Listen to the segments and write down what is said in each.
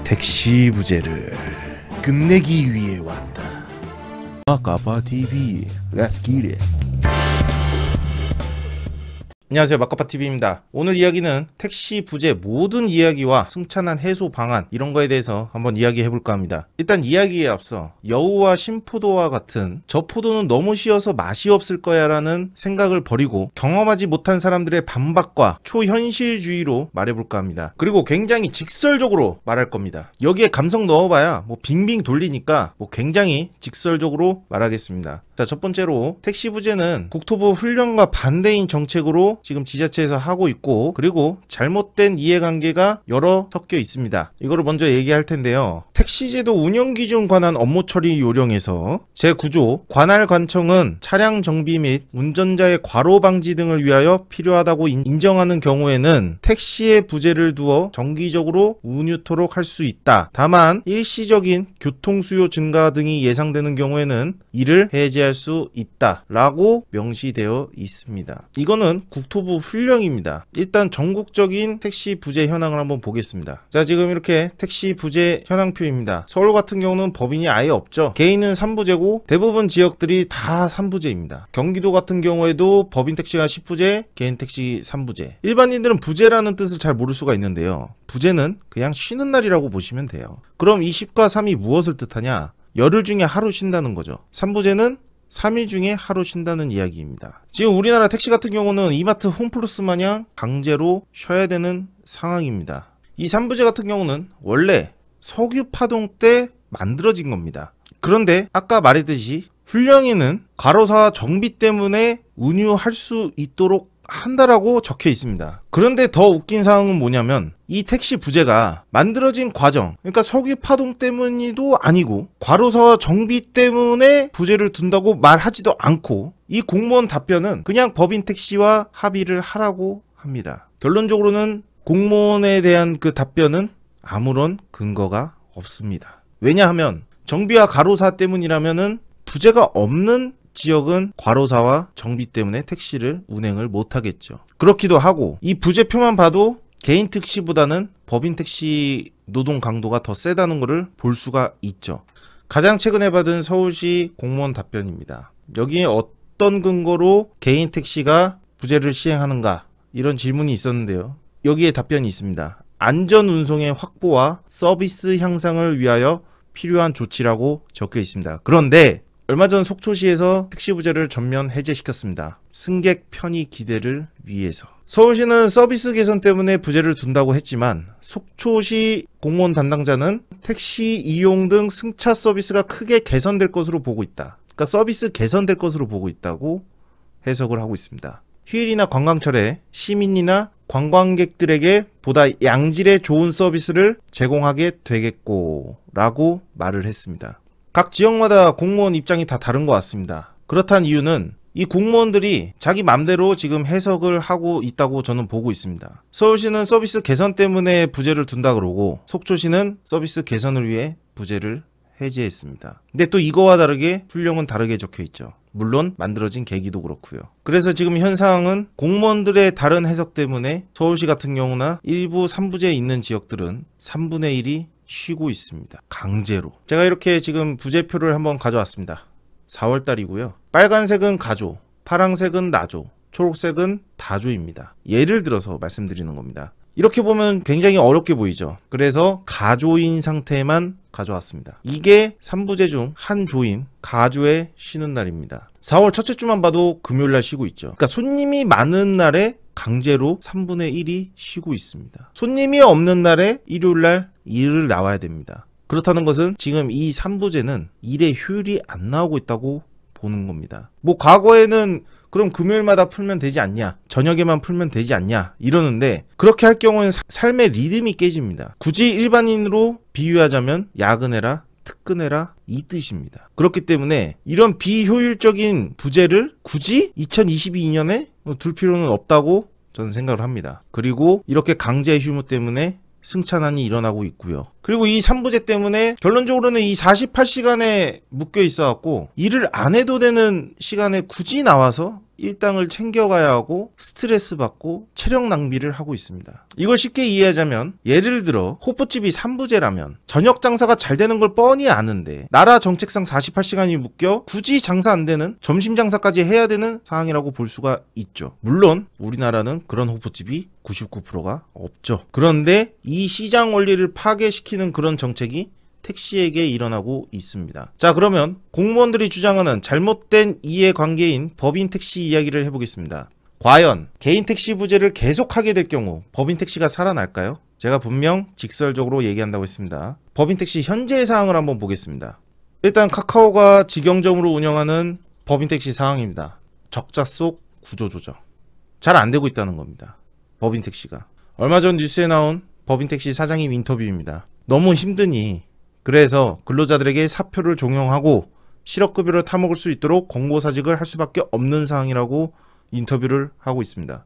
택시 부재를 끝내기 위해 왔다. 마카파TV Let's get it. 안녕하세요, 마카파TV입니다. 오늘 이야기는 택시 부재 모든 이야기와 승차난 해소 방안 이런 거에 대해서 한번 이야기해볼까 합니다. 일단 이야기에 앞서 여우와 신포도와 같은 저 포도는 너무 쉬어서 맛이 없을 거야 라는 생각을 버리고 경험하지 못한 사람들의 반박과 초현실주의로 말해볼까 합니다. 그리고 굉장히 직설적으로 말할 겁니다. 여기에 감성 넣어봐야 뭐 빙빙 돌리니까 뭐 굉장히 직설적으로 말하겠습니다. 자, 첫 번째로 택시 부재는 국토부 훈련과 반대인 정책으로 지금 지자체에서 하고 있고, 그리고 잘못된 이해관계가 여러 섞여 있습니다. 이거를 먼저 얘기할 텐데요. 택시제도 운영기준 관한 업무 처리 요령에서 제9조 관할관청은 차량 정비 및 운전자의 과로 방지 등을 위하여 필요하다고 인정하는 경우에는 택시의 부재를 두어 정기적으로 운유토록 할 수 있다. 다만 일시적인 교통수요 증가 등이 예상되는 경우에는 이를 해제할 수 있다 라고 명시되어 있습니다. 이거는 국토부 훈령입니다. 일단 전국적인 택시 부재 현황을 한번 보겠습니다. 자, 지금 이렇게 택시 부재 현황표입니다. 서울 같은 경우는 법인이 아예 없죠. 개인은 3부재고 대부분 지역들이 다 3부재입니다. 경기도 같은 경우에도 법인 택시가 10부재, 개인 택시 3부재. 일반인들은 부재라는 뜻을 잘 모를 수가 있는데요. 부재는 그냥 쉬는 날이라고 보시면 돼요. 그럼 이 10과 3이 무엇을 뜻하냐? 열흘 중에 하루 쉰다는 거죠. 3부재는 3일 중에 하루 쉰다는 이야기입니다. 지금 우리나라 택시 같은 경우는 이마트 홈플러스 마냥 강제로 쉬어야 되는 상황입니다. 이 3부재 같은 경우는 원래 석유 파동 때 만들어진 겁니다. 그런데 아까 말했듯이 훈령에는 과로사 정비 때문에 운유할 수 있도록 한다라고 적혀 있습니다. 그런데 더 웃긴 사항은 뭐냐면 이 택시 부재가 만들어진 과정, 그러니까 석유 파동 때문이도 아니고 과로사와 정비 때문에 부재를 둔다고 말하지도 않고 이 공무원 답변은 그냥 법인 택시와 합의를 하라고 합니다. 결론적으로는 공무원에 대한 그 답변은 아무런 근거가 없습니다. 왜냐하면 정비와 과로사 때문이라면은 부재가 없는 지역은 과로사와 정비 때문에 택시를 운행을 못하겠죠. 그렇기도 하고 이 부재표만 봐도 개인 택시보다는 법인 택시 노동 강도가 더 세다는 것을 볼 수가 있죠. 가장 최근에 받은 서울시 공무원 답변입니다. 여기에 어떤 근거로 개인 택시가 부재를 시행하는가 이런 질문이 있었는데요. 여기에 답변이 있습니다. 안전운송의 확보와 서비스 향상을 위하여 필요한 조치라고 적혀 있습니다. 그런데 얼마 전 속초시에서 택시 부재를 전면 해제시켰습니다. 승객 편의 기대를 위해서. 서울시는 서비스 개선 때문에 부재를 둔다고 했지만 속초시 공무원 담당자는 택시 이용 등 승차 서비스가 크게 개선될 것으로 보고 있다. 그러니까 서비스 개선될 것으로 보고 있다고 해석을 하고 있습니다. 휴일이나 관광철에 시민이나 관광객들에게 보다 양질의 좋은 서비스를 제공하게 되겠고 라고 말을 했습니다. 각 지역마다 공무원 입장이 다 다른 것 같습니다. 그렇다는 이유는 이 공무원들이 자기 맘대로 지금 해석을 하고 있다고 저는 보고 있습니다. 서울시는 서비스 개선 때문에 부재를 둔다 그러고 속초시는 서비스 개선을 위해 부재를 해제했습니다. 근데 또 이거와 다르게 훈령은 다르게 적혀 있죠. 물론 만들어진 계기도 그렇고요. 그래서 지금 현 상황은 공무원들의 다른 해석 때문에 서울시 같은 경우나 일부 3부재에 있는 지역들은 3분의 1이 쉬고 있습니다. 강제로. 제가 이렇게 지금 부재표를 한번 가져왔습니다. 4월달이고요. 빨간색은 가조, 파랑색은 나조, 초록색은 다조입니다. 예를 들어서 말씀드리는 겁니다. 이렇게 보면 굉장히 어렵게 보이죠. 그래서 가조인 상태만 가져왔습니다. 이게 3부재 중 한 조인 가조에 쉬는 날입니다. 4월 첫째 주만 봐도 금요일날 쉬고 있죠. 그러니까 손님이 많은 날에 강제로 3분의 1이 쉬고 있습니다. 손님이 없는 날에 일요일날 일을 나와야 됩니다. 그렇다는 것은 지금 이 3부재는 일의 효율이 안 나오고 있다고 보는 겁니다. 뭐 과거에는 그럼 금요일마다 풀면 되지 않냐, 저녁에만 풀면 되지 않냐 이러는데 그렇게 할 경우는 삶의 리듬이 깨집니다. 굳이 일반인으로 비유하자면 야근해라, 특근해라 이 뜻입니다. 그렇기 때문에 이런 비효율적인 부재를 굳이 2022년에 둘 필요는 없다고 저는 생각을 합니다. 그리고 이렇게 강제 휴무 때문에 승차난이 일어나고 있고요. 그리고 이 3부재 때문에 결론적으로는 이 48시간에 묶여 있어갖고 일을 안 해도 되는 시간에 굳이 나와서 일당을 챙겨가야 하고 스트레스 받고 체력 낭비를 하고 있습니다. 이걸 쉽게 이해하자면 예를 들어 호프집이 3부제라면 저녁 장사가 잘 되는 걸 뻔히 아는데 나라 정책상 48시간이 묶여 굳이 장사 안 되는 점심 장사까지 해야 되는 상황이라고 볼 수가 있죠. 물론 우리나라는 그런 호프집이 99%가 없죠. 그런데 이 시장 원리를 파괴시키는 그런 정책이 택시에게 일어나고 있습니다. 자, 그러면 공무원들이 주장하는 잘못된 이해관계인 법인 택시 이야기를 해보겠습니다. 과연 개인 택시 부재를 계속하게 될 경우 법인 택시가 살아날까요? 제가 분명 직설적으로 얘기한다고 했습니다. 법인 택시 현재의 상황을 한번 보겠습니다. 일단 카카오가 직영점으로 운영하는 법인 택시 상황입니다. 적자 속 구조조정. 잘 안 되고 있다는 겁니다. 법인 택시가. 얼마 전 뉴스에 나온 법인 택시 사장님 인터뷰입니다. 너무 힘드니 그래서 근로자들에게 사표를 종용하고 실업급여를 타먹을 수 있도록 권고사직을 할 수밖에 없는 상황이라고 인터뷰를 하고 있습니다.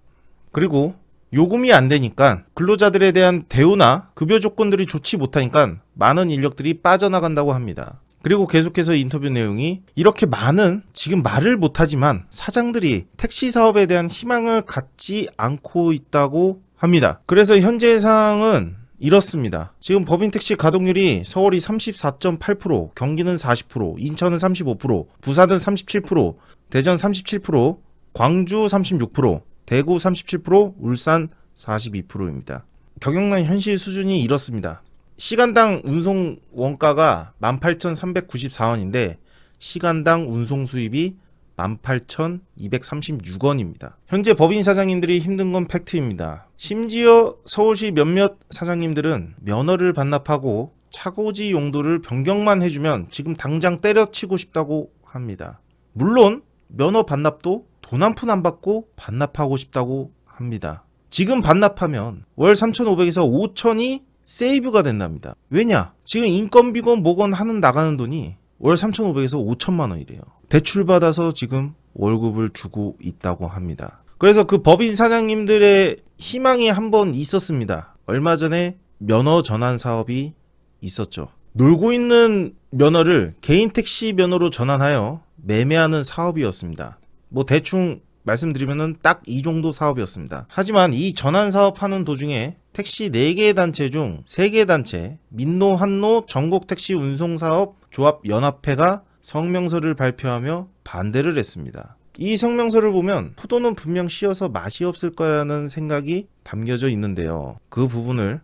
그리고 요금이 안 되니까 근로자들에 대한 대우나 급여 조건들이 좋지 못하니까 많은 인력들이 빠져나간다고 합니다. 그리고 계속해서 인터뷰 내용이 이렇게 많은 지금 말을 못하지만 사장들이 택시 사업에 대한 희망을 갖지 않고 있다고 합니다. 그래서 현재의 상황은 이렇습니다. 지금 법인 택시 가동률이 서울이 34.8%, 경기는 40%, 인천은 35%, 부산은 37%, 대전 37%, 광주 36%, 대구 37%, 울산 42%입니다. 경영난 현실 수준이 이렇습니다. 시간당 운송 원가가 18,394원인데 시간당 운송 수입이 18,236원입니다. 현재 법인 사장님들이 힘든 건 팩트입니다. 심지어 서울시 몇몇 사장님들은 면허를 반납하고 차고지 용도를 변경만 해주면 지금 당장 때려치고 싶다고 합니다. 물론 면허 반납도 돈 한 푼 안 받고 반납하고 싶다고 합니다. 지금 반납하면 월 3,500에서 5,000이 세이브가 된답니다. 왜냐? 지금 인건비건 뭐건 하는 나가는 돈이 월 3,500에서 5천만 원이래요. 대출받아서 지금 월급을 주고 있다고 합니다. 그래서 그 법인 사장님들의 희망이 한번 있었습니다. 얼마 전에 면허 전환 사업이 있었죠. 놀고 있는 면허를 개인 택시 면허로 전환하여 매매하는 사업이었습니다. 뭐 대충 말씀드리면은 딱 이 정도 사업이었습니다. 하지만 이 전환 사업하는 도중에 택시 4개의 단체 중 3개의 단체, 민노, 한노, 전국 택시 운송사업 조합 연합회가 성명서를 발표하며 반대를 했습니다. 이 성명서를 보면 포도는 분명 씌어서 맛이 없을 거라는 생각이 담겨져 있는데요. 그 부분을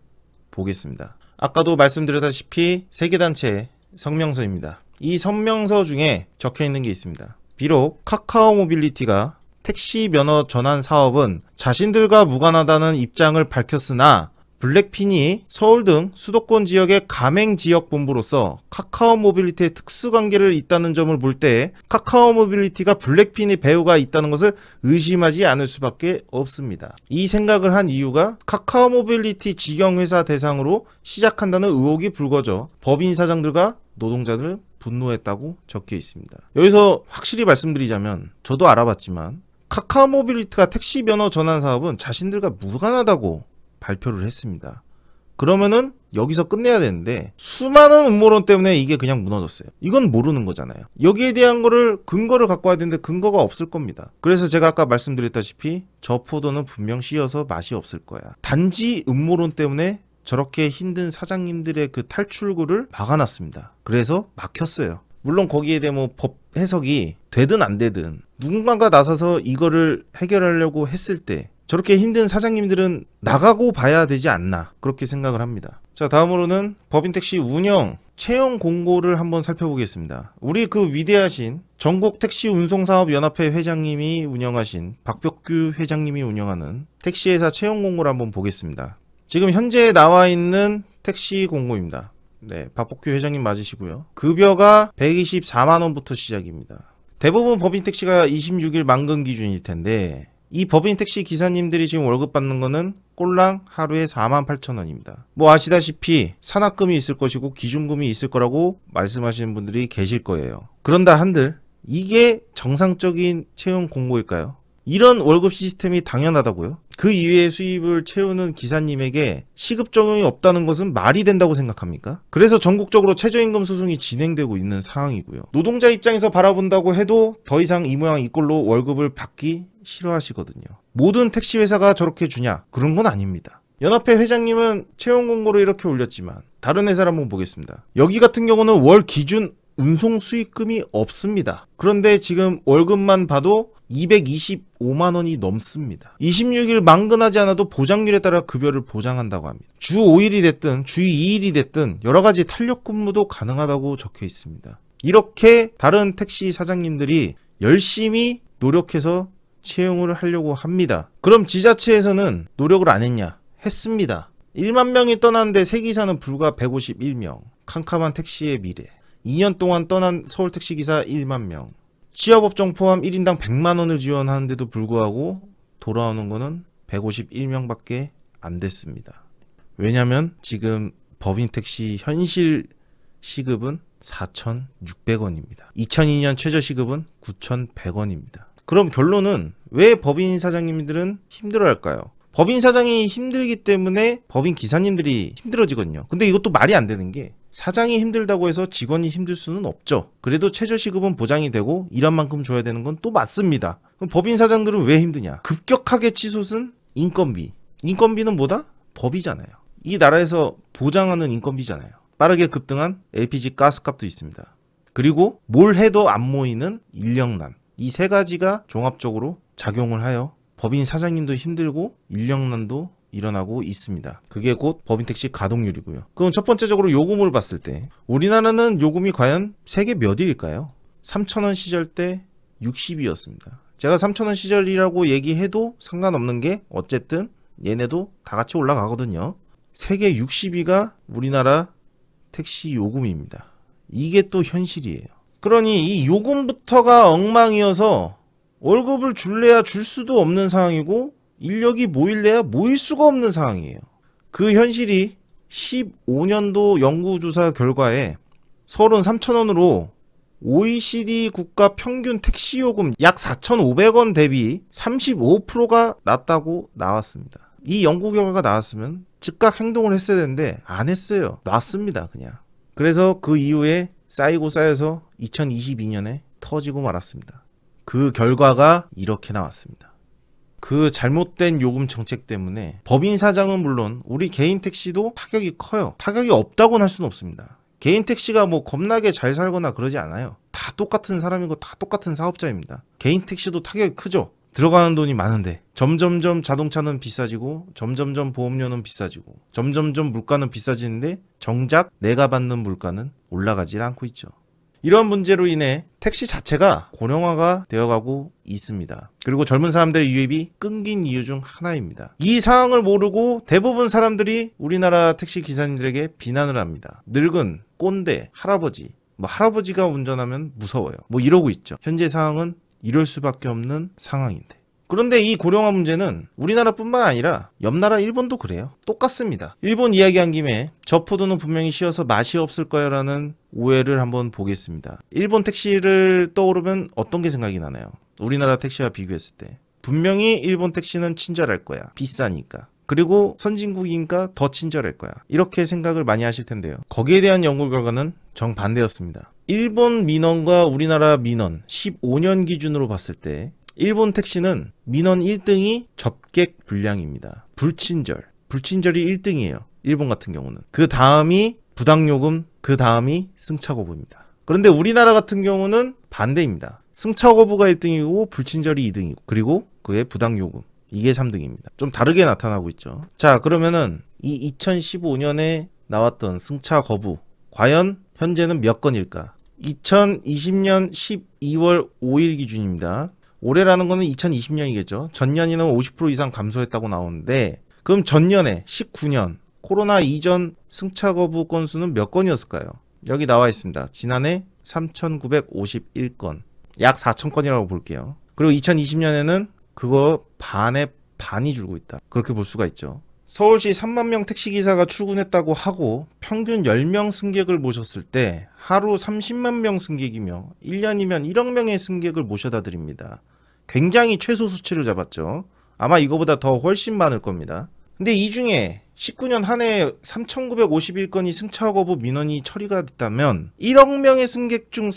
보겠습니다. 아까도 말씀드렸다시피 3개 단체의 성명서입니다. 이 성명서 중에 적혀 있는 게 있습니다. 비록 카카오 모빌리티가 택시 면허 전환 사업은 자신들과 무관하다는 입장을 밝혔으나 블랙핀이 서울 등 수도권 지역의 가맹지역본부로서 카카오 모빌리티의 특수관계를 있다는 점을 볼 때 카카오 모빌리티가 블랙핀의 배후가 있다는 것을 의심하지 않을 수밖에 없습니다. 이 생각을 한 이유가 카카오 모빌리티 직영회사 대상으로 시작한다는 의혹이 불거져 법인 사장들과 노동자들은 분노했다고 적혀 있습니다. 여기서 확실히 말씀드리자면 저도 알아봤지만 카카오 모빌리티가 택시 면허 전환 사업은 자신들과 무관하다고 발표를 했습니다. 그러면은 여기서 끝내야 되는데 수많은 음모론 때문에 이게 그냥 무너졌어요. 이건 모르는 거잖아요. 여기에 대한 근거를 갖고 와야 되는데 근거가 없을 겁니다. 그래서 제가 아까 말씀드렸다시피 저 포도는 분명 씌어서 맛이 없을 거야. 단지 음모론 때문에 저렇게 힘든 사장님들의 그 탈출구를 막아놨습니다. 그래서 막혔어요. 물론 거기에 대해 뭐 법 해석이 되든 안 되든 누군가가 나서서 이거를 해결하려고 했을 때 저렇게 힘든 사장님들은 나가고 봐야 되지 않나 그렇게 생각을 합니다. 자, 다음으로는 법인 택시 운영 채용 공고를 한번 살펴보겠습니다. 우리 그 위대하신 전국 택시 운송사업 연합회 회장님이 운영하신 박벽규 회장님이 운영하는 택시회사 채용 공고를 한번 보겠습니다. 지금 현재 나와 있는 택시 공고입니다. 네, 박복규 회장님 맞으시고요. 급여가 124만원부터 시작입니다. 대부분 법인 택시가 26일 만근 기준일 텐데 이 법인 택시 기사님들이 지금 월급 받는 거는 꼴랑 하루에 48,000원입니다. 뭐 아시다시피 산학금이 있을 것이고 기준금이 있을 거라고 말씀하시는 분들이 계실 거예요. 그런다 한들 이게 정상적인 채용 공고일까요? 이런 월급 시스템이 당연하다고요? 그 이외의 수입을 채우는 기사님에게 시급 적용이 없다는 것은 말이 된다고 생각합니까? 그래서 전국적으로 최저임금 소송이 진행되고 있는 상황이고요. 노동자 입장에서 바라본다고 해도 더 이상 이 모양 이 꼴로 월급을 받기 싫어하시거든요. 모든 택시회사가 저렇게 주냐? 그런 건 아닙니다. 연합회 회장님은 채용 공고를 이렇게 올렸지만 다른 회사를 한번 보겠습니다. 여기 같은 경우는 월 기준 운송 수익금이 없습니다. 그런데 지금 월급만 봐도 225만 원이 넘습니다. 26일 만근하지 않아도 보장률에 따라 급여를 보장한다고 합니다. 주 5일이 됐든 주 2일이 됐든 여러 가지 탄력 근무도 가능하다고 적혀 있습니다. 이렇게 다른 택시 사장님들이 열심히 노력해서 채용을 하려고 합니다. 그럼 지자체에서는 노력을 안 했냐? 했습니다. 1만 명이 떠났는데 세기사는 불과 151명. 캄캄한 택시의 미래. 2년 동안 떠난 서울택시기사 1만 명. 취업업종 포함 1인당 100만 원을 지원하는데도 불구하고 돌아오는 거는 151명밖에 안 됐습니다. 왜냐면 지금 법인택시 현실 시급은 4,600원입니다. 2002년 최저시급은 9,100원입니다. 그럼 결론은 왜 법인 사장님들은 힘들어할까요? 법인 사장이 힘들기 때문에 법인 기사님들이 힘들어지거든요. 근데 이것도 말이 안 되는 게 사장이 힘들다고 해서 직원이 힘들 수는 없죠. 그래도 최저시급은 보장이 되고 일한 만큼 줘야 되는 건 또 맞습니다. 그럼 법인 사장들은 왜 힘드냐? 급격하게 치솟은 인건비. 인건비는 뭐다? 법이잖아요. 이 나라에서 보장하는 인건비잖아요. 빠르게 급등한 LPG 가스값도 있습니다. 그리고 뭘 해도 안 모이는 인력난. 이 세 가지가 종합적으로 작용을 하여 법인 사장님도 힘들고 인력난도 일어나고 있습니다. 그게 곧 법인택시 가동률이고요. 그럼 첫 번째적으로 요금을 봤을 때 우리나라는 요금이 과연 세계 몇 위일까요? 3,000원 시절 때 60위였습니다. 제가 3,000원 시절이라고 얘기해도 상관없는 게 어쨌든 얘네도 다 같이 올라가거든요. 세계 60위가 우리나라 택시 요금입니다. 이게 또 현실이에요. 그러니 이 요금부터가 엉망이어서 월급을 줄래야 줄 수도 없는 상황이고 인력이 모일래야 모일 수가 없는 상황이에요. 그 현실이 15년도 연구조사 결과에 서울은 3,000원으로 OECD 국가 평균 택시요금 약 4,500원 대비 35%가 낮다고 나왔습니다. 이 연구 결과가 나왔으면 즉각 행동을 했어야 되는데 안 했어요. 놨습니다. 그냥. 그래서 그 이후에 쌓이고 쌓여서 2022년에 터지고 말았습니다. 그 결과가 이렇게 나왔습니다. 그 잘못된 요금 정책 때문에 법인 사장은 물론 우리 개인 택시도 타격이 커요. 타격이 없다고는 할 수는 없습니다. 개인 택시가 뭐 겁나게 잘 살거나 그러지 않아요. 다 똑같은 사람이고 다 똑같은 사업자입니다. 개인 택시도 타격이 크죠. 들어가는 돈이 많은데 점점점 자동차는 비싸지고 점점점 보험료는 비싸지고 점점점 물가는 비싸지는데 정작 내가 받는 물가는 올라가지 않고 있죠. 이런 문제로 인해 택시 자체가 고령화가 되어가고 있습니다. 그리고 젊은 사람들의 유입이 끊긴 이유 중 하나입니다. 이 상황을 모르고 대부분 사람들이 우리나라 택시 기사님들에게 비난을 합니다. 늙은 꼰대, 할아버지, 할아버지가 운전하면 무서워요. 이러고 있죠. 현재 상황은 이럴 수밖에 없는 상황인데. 그런데 이 고령화 문제는 우리나라뿐만 아니라 옆나라 일본도 그래요. 똑같습니다. 일본 이야기한 김에 저 포도는 분명히 쉬어서 맛이 없을 거야 라는 오해를 한번 보겠습니다. 일본 택시를 떠오르면 어떤 게 생각이 나나요? 우리나라 택시와 비교했을 때 분명히 일본 택시는 친절할 거야. 비싸니까. 그리고 선진국이니까 더 친절할 거야. 이렇게 생각을 많이 하실 텐데요. 거기에 대한 연구 결과는 정반대였습니다. 일본 민원과 우리나라 민원 15년 기준으로 봤을 때 일본 택시는 민원 1등이 접객 불량입니다. 불친절이 1등이에요. 일본 같은 경우는. 그 다음이 부당요금, 그 다음이 승차거부입니다. 그런데 우리나라 같은 경우는 반대입니다. 승차거부가 1등이고 불친절이 2등이고 그리고 그의 부당요금 이게 3등입니다. 좀 다르게 나타나고 있죠. 자, 그러면은 이 2015년에 나왔던 승차거부 과연 현재는 몇 건일까? 2020년 12월 5일 기준입니다. 올해라는 거는 2020년이겠죠. 전년에는 50% 이상 감소했다고 나오는데 그럼 전년에 19년 코로나 이전 승차 거부 건수는 몇 건이었을까요? 여기 나와 있습니다. 지난해 3,951건. 약 4,000건이라고 볼게요. 그리고 2020년에는 그거 반의 반이 줄고 있다. 그렇게 볼 수가 있죠. 서울시 3만 명 택시기사가 출근했다고 하고 평균 10명 승객을 모셨을 때 하루 30만 명 승객이며 1년이면 1억 명의 승객을 모셔다 드립니다. 굉장히 최소 수치를 잡았죠. 아마 이거보다 더 훨씬 많을 겁니다. 근데 이 중에 19년 한 해 3,951건이 승차 거부 민원이 처리가 됐다면 1억 명의 승객 중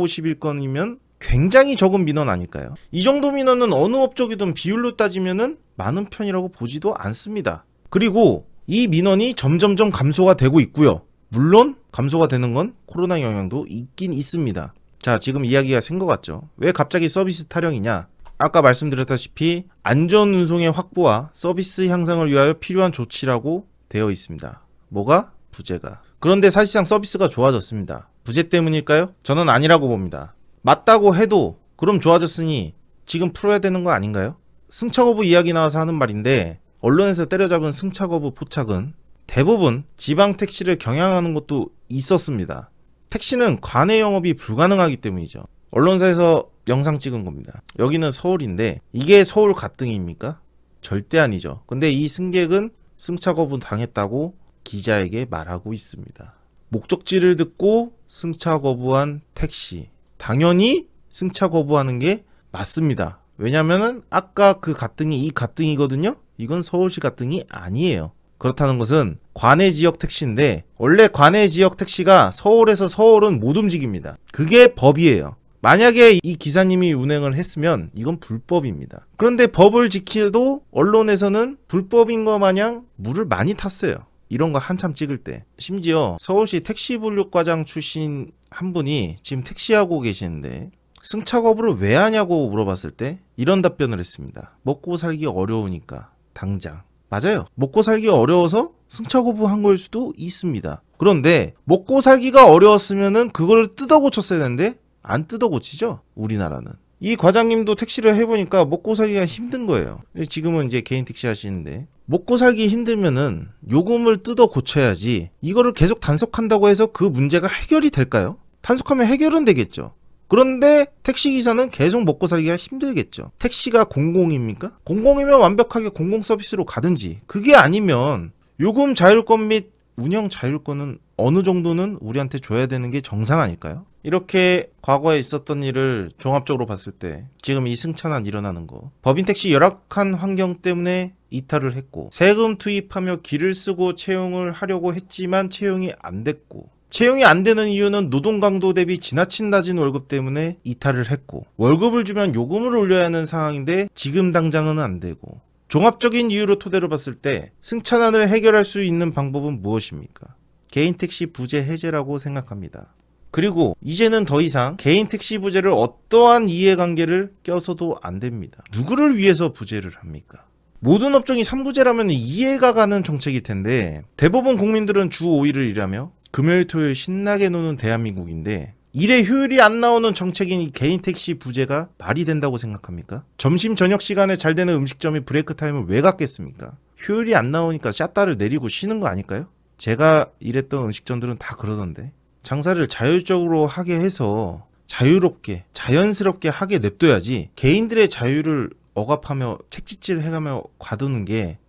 3,951건이면 굉장히 적은 민원 아닐까요? 이 정도 민원은 어느 업종이든 비율로 따지면은 많은 편이라고 보지도 않습니다. 그리고 이 민원이 점점점 감소가 되고 있고요. 물론 감소가 되는 건 코로나 영향도 있긴 있습니다. 자, 지금 이야기가 생 것 같죠? 왜 갑자기 서비스 타령이냐? 아까 말씀드렸다시피 안전운송의 확보와 서비스 향상을 위하여 필요한 조치라고 되어 있습니다. 뭐가? 부재가. 그런데 사실상 서비스가 좋아졌습니다. 부재 때문일까요? 저는 아니라고 봅니다. 맞다고 해도 그럼 좋아졌으니 지금 풀어야 되는 거 아닌가요? 승차 거부 이야기 나와서 하는 말인데 언론에서 때려잡은 승차 거부 포착은 대부분 지방 택시를 경향하는 것도 있었습니다. 택시는 관내 영업이 불가능하기 때문이죠. 언론사에서 영상 찍은 겁니다. 여기는 서울인데 이게 서울 가등입니까? 절대 아니죠. 근데 이 승객은 승차 거부 당했다고 기자에게 말하고 있습니다. 목적지를 듣고 승차 거부한 택시. 당연히 승차 거부하는 게 맞습니다. 왜냐면은 아까 그 가등이 이 가등이거든요. 이건 서울시 가등이 아니에요. 그렇다는 것은 관내 지역 택시인데 원래 관내 지역 택시가 서울에서 서울은 못 움직입니다. 그게 법이에요. 만약에 이 기사님이 운행을 했으면 이건 불법입니다. 그런데 법을 지키도 언론에서는 불법인 것 마냥 물을 많이 탔어요. 이런 거 한참 찍을 때. 심지어 서울시 택시분류과장 출신 한 분이 지금 택시하고 계시는데 승차 거부를 왜 하냐고 물어봤을 때 이런 답변을 했습니다. 먹고 살기 어려우니까 당장. 맞아요. 먹고 살기가 어려워서 승차 거부한 걸 수도 있습니다. 그런데 먹고 살기가 어려웠으면은 그걸 뜯어 고쳤어야 되는데 안 뜯어 고치죠. 우리나라는. 이 과장님도 택시를 해보니까 먹고 살기가 힘든 거예요. 지금은 이제 개인 택시 하시는데 먹고 살기 힘들면은 요금을 뜯어 고쳐야지 이거를 계속 단속한다고 해서 그 문제가 해결이 될까요? 단속하면 해결은 되겠죠. 그런데 택시기사는 계속 먹고 살기가 힘들겠죠. 택시가 공공입니까? 공공이면 완벽하게 공공 서비스로 가든지 그게 아니면 요금 자율권 및 운영 자율권은 어느 정도는 우리한테 줘야 되는 게 정상 아닐까요? 이렇게 과거에 있었던 일을 종합적으로 봤을 때 지금 이 승차난 일어나는 거 법인 택시 열악한 환경 때문에 이탈을 했고 세금 투입하며 길을 쓰고 채용을 하려고 했지만 채용이 안 됐고 채용이 안 되는 이유는 노동 강도 대비 지나친 낮은 월급 때문에 이탈을 했고 월급을 주면 요금을 올려야 하는 상황인데 지금 당장은 안 되고 종합적인 이유로 토대로 봤을 때 승차난을 해결할 수 있는 방법은 무엇입니까? 개인 택시 부재 해제라고 생각합니다. 그리고 이제는 더 이상 개인 택시 부재를 어떠한 이해관계를 껴서도 안 됩니다. 누구를 위해서 부재를 합니까? 모든 업종이 3부제라면 이해가 가는 정책일 텐데 대부분 국민들은 주 5일을 일하며 금요일 토요일 신나게 노는 대한민국인데 일의 효율이 안 나오는 정책인 이 개인 택시 부재가 말이 된다고 생각합니까? 점심 저녁 시간에 잘 되는 음식점이 브레이크 타임을 왜 갖겠습니까? 효율이 안 나오니까 샷다를 내리고 쉬는 거 아닐까요? 제가 일했던 음식점들은 다 그러던데 장사를 자율적으로 하게 해서 자유롭게 자연스럽게 하게 냅둬야지 개인들의 자유를 억압하며 책짓질 해가며 과두는 게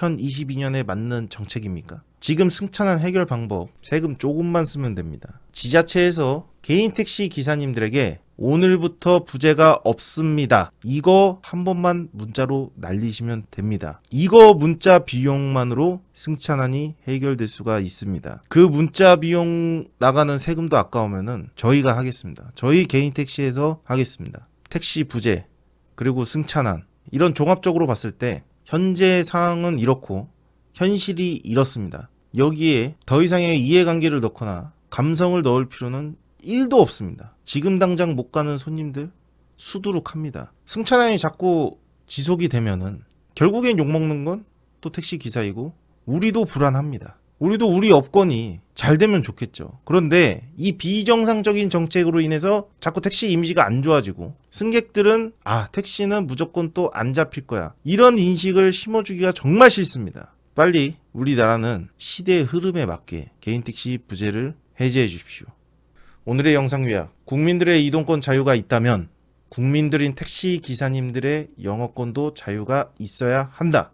2022년에 맞는 정책입니까? 지금 승차난 해결 방법 세금 조금만 쓰면 됩니다. 지자체에서 개인 택시 기사님들에게 오늘부터 부재가 없습니다. 이거 한 번만 문자로 날리시면 됩니다. 이거 문자 비용만으로 승차난이 해결될 수가 있습니다. 그 문자 비용 나가는 세금도 아까우면은 저희가 하겠습니다. 저희 개인 택시에서 하겠습니다. 택시 부재 그리고 승차난 이런 종합적으로 봤을 때 현재 상황은 이렇고 현실이 이렇습니다. 여기에 더 이상의 이해관계를 넣거나 감성을 넣을 필요는 1도 없습니다. 지금 당장 못 가는 손님들 수두룩합니다. 승차난이 자꾸 지속이 되면은 결국엔 욕먹는 건 또 택시 기사이고 우리도 불안합니다. 우리도 우리 업권이 잘 되면 좋겠죠. 그런데 이 비정상적인 정책으로 인해서 자꾸 택시 이미지가 안 좋아지고 승객들은 택시는 무조건 또 안 잡힐 거야. 이런 인식을 심어주기가 정말 싫습니다. 빨리 우리나라는 시대의 흐름에 맞게 개인 택시 부재를 해제해 주십시오. 오늘의 영상 요약. 국민들의 이동권 자유가 있다면 국민들인 택시 기사님들의 영업권도 자유가 있어야 한다.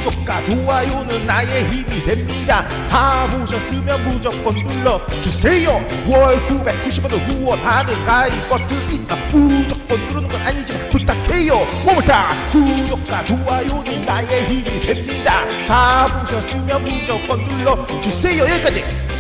구독과 좋아요는 나의 힘이 됩니다. 다 보셨으면 무조건 눌러주세요. 월 990원을 후원하는 가입 버튼 있어. 무조건 누르는 건 아니지만 부탁해요. 모모타 구독과 좋아요는 나의 힘이 됩니다. 다 보셨으면 무조건 눌러주세요. 여기까지.